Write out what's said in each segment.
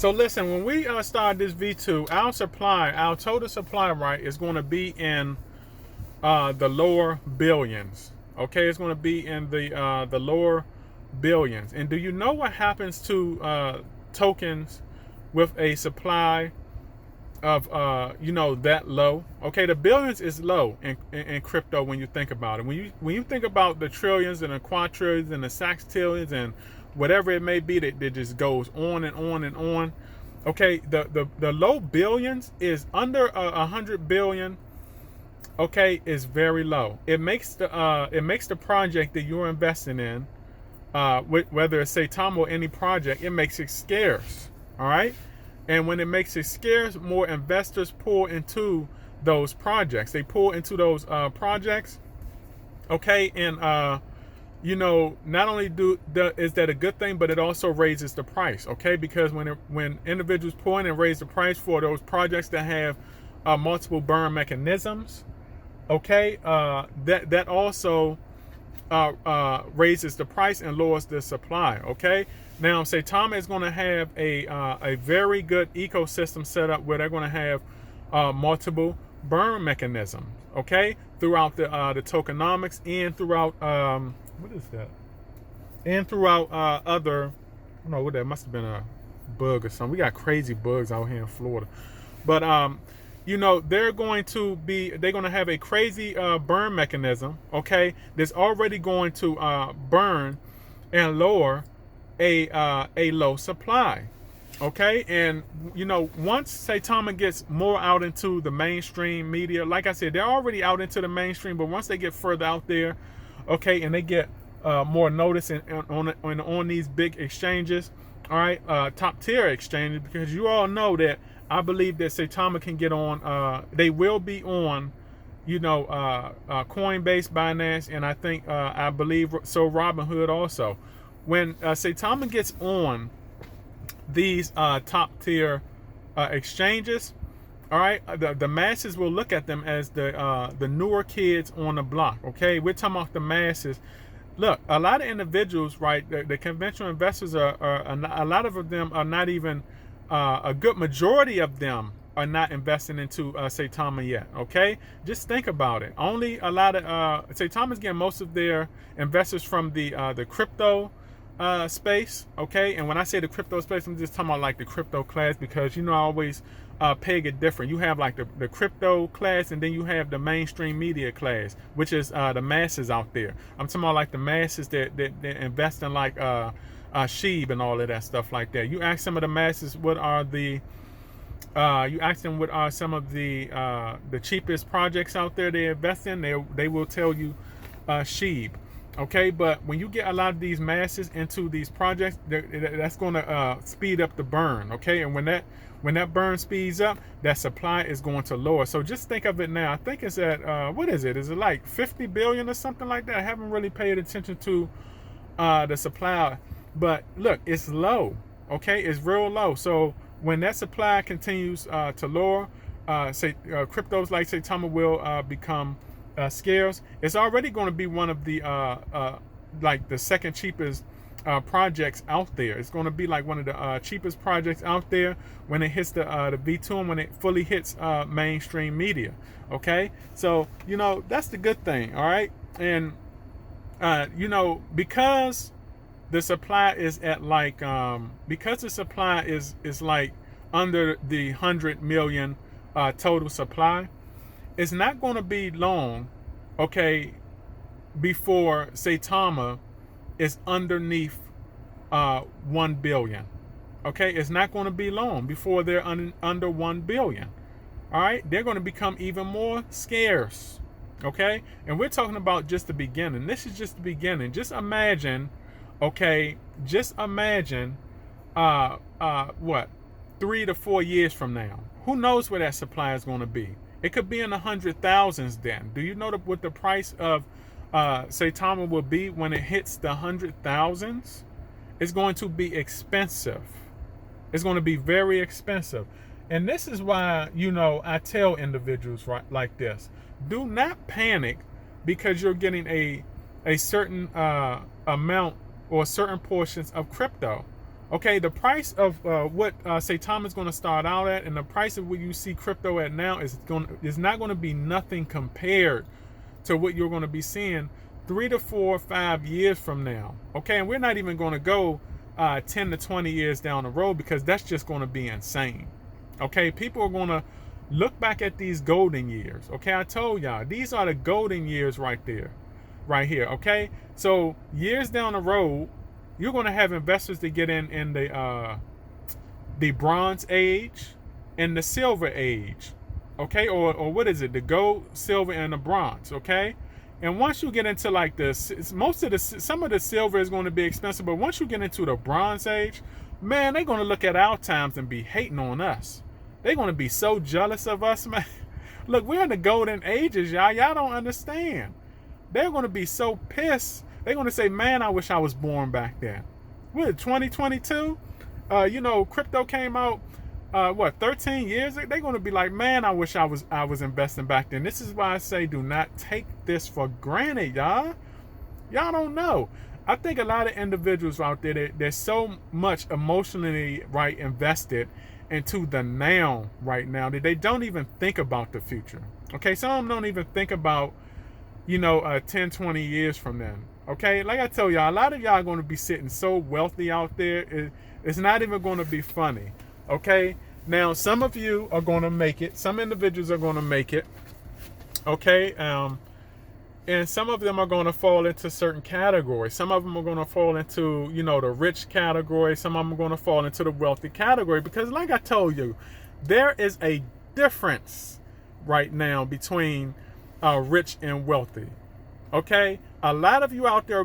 So listen, when we start this V2, our total supply, right, is going to be in the lower billions. Okay, it's going to be in the lower billions. And do you know what happens to tokens with a supply of that low? Okay, the billions is low in crypto when you think about it. When you think about the trillions and the quadrillions and the sextillions and whatever it may be that just goes on and on and on. Okay, the low billions is under 100 billion. Okay, is very low. It makes the project that you're investing in, whether it's Saitama or any project, it makes it scarce. All right, and when it makes it scarce, more investors pull into those projects. They pull into those projects. Okay, and not only is that a good thing, but it also raises the price. Okay, because when individuals pull in and raise the price for those projects that have multiple burn mechanisms, okay, that also raises the price and lowers the supply. Okay, now Saitama is going to have a very good ecosystem set up where they're going to have multiple burn mechanisms. Okay, throughout the tokenomics and throughout what is that? And throughout other, I don't know what that must have been, a bug or something. We got crazy bugs out here in Florida, but they're going to have a crazy burn mechanism. Okay, that's already going to burn and lower a low supply. Okay, and once Saitama gets more out into the mainstream media, like I said, they're already out into the mainstream, but once they get further out there, okay, and they get more notice on these big exchanges, all right, top tier exchanges, because you all know that I believe that Saitama can get on. They will be on, Coinbase, Binance, and I believe so Robinhood also. When Saitama gets on these top tier exchanges, all right, the masses will look at them as the newer kids on the block. Okay, we're talking about the masses. Look, a lot of individuals, right, the conventional investors are a lot of them are not even, a good majority of them are not investing into Saitama yet. Okay, just think about it. Only a lot of Saitama's getting most of their investors from the crypto space. Okay, and when I say the crypto space, I'm just talking about like the crypto class, because I always peg it different. You have like the crypto class, and then you have the mainstream media class, which is the masses out there. I'm talking about like the masses that invest in like Sheeb and all of that stuff like that. You ask some of the masses what are some of the cheapest projects out there they invest in. They will tell you Sheeb. Okay, but when you get a lot of these masses into these projects, that's going to speed up the burn. Okay, and when that burn speeds up, that supply is going to lower. So just think of it now. I think it's at what is it? Is it like 50 billion or something like that? I haven't really paid attention to the supply, but look, it's low. Okay, it's real low. So when that supply continues to lower, cryptos like Saitama will become scarce. It's already going to be one of the like the second cheapest projects out there. It's going to be like one of the cheapest projects out there when it hits the V2 and when it fully hits mainstream media. Okay, so that's the good thing. All right, and because the supply is at like because the supply is like under the 100 million total supply, it's not going to be long, okay, before Saitama is underneath 1 billion. Okay, it's not going to be long before they're under 1 billion. All right, they're going to become even more scarce. Okay, and we're talking about just the beginning. This is just the beginning. Just imagine, okay, what, 3 to 4 years from now? Who knows where that supply is going to be? It could be in the 100,000s then. Do you know what the price of Saitama will be when it hits the 100,000s? It's going to be expensive. It's going to be very expensive. And this is why, I tell individuals like this. Do not panic because you're getting a certain amount or certain portions of crypto. Okay, the price of what Saitama is going to start out at, and the price of what you see crypto at now is not going to be nothing compared to what you're going to be seeing 3 to 4 or 5 years from now. Okay, and we're not even going to go 10 to 20 years down the road, because that's just going to be insane. Okay, people are going to look back at these golden years. Okay, I told y'all, these are the golden years right there, right here. Okay, so years down the road, you're going to have investors that get in the bronze age and the silver age. Okay, or what is it? The gold, silver, and the bronze. Okay, and once you get into like this, some of the silver is going to be expensive, but once you get into the bronze age, man, they're going to look at our times and be hating on us. They're going to be so jealous of us, man. Look, we're in the golden ages, y'all. Y'all don't understand. They're going to be so pissed. They're going to say, man, I wish I was born back then. What, 2022? Crypto came out, 13 years? They're going to be like, man, I wish I was investing back then. This is why I say do not take this for granted, y'all. Y'all don't know. I think a lot of individuals out there, they're so much emotionally, right, invested into the now right now that they don't even think about the future. Okay, some of them don't even think about, 10, 20 years from then. Okay, like I told y'all, a lot of y'all are going to be sitting so wealthy out there, it's not even going to be funny. Okay, now some of you are going to make it. Some individuals are going to make it. Okay, and some of them are going to fall into certain categories. Some of them are going to fall into, the rich category. Some of them are going to fall into the wealthy category. Because like I told you, there is a difference right now between rich and wealthy. Okay? A lot of you out there are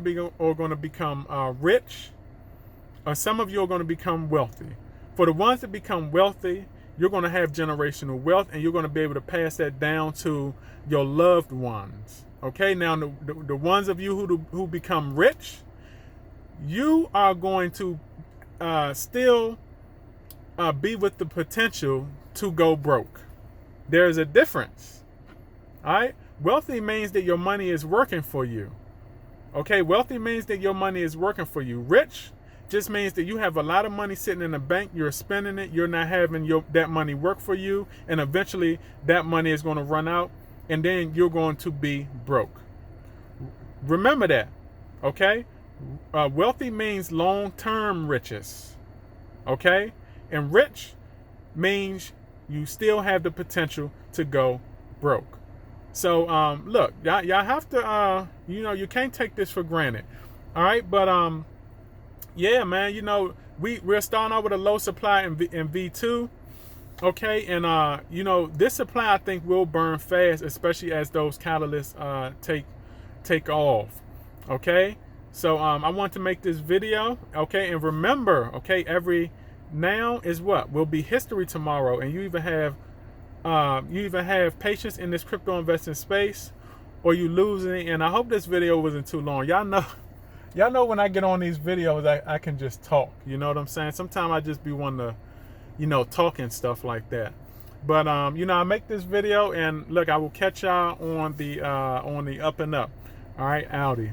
going to become rich. Or some of you are going to become wealthy. For the ones that become wealthy, you're going to have generational wealth, and you're going to be able to pass that down to your loved ones. Okay, now the ones of you who become rich, you are going to still be with the potential to go broke. There's a difference. All right, wealthy means that your money is working for you. Okay, wealthy means that your money is working for you. Rich just means that you have a lot of money sitting in the bank, you're spending it, you're not having that money work for you, and eventually that money is going to run out, and then you're going to be broke. Remember that, okay? Wealthy means long-term riches, okay? And rich means you still have the potential to go broke. So, look, y'all have to, you can't take this for granted, all right? But, yeah, man, we're starting out with a low supply in V2. Okay, and this supply I think will burn fast, especially as those catalysts take off. Okay, so I want to make this video. Okay, and remember, okay, every now is what will be history tomorrow, and you either have patience in this crypto investing space, or you losing it. And I hope this video wasn't too long. Y'all know when I get on these videos, I can just talk. You know what I'm saying? Sometimes I just be wanting to, talking stuff like that. But I make this video, and look, I will catch y'all on the up and up. All right, Audi.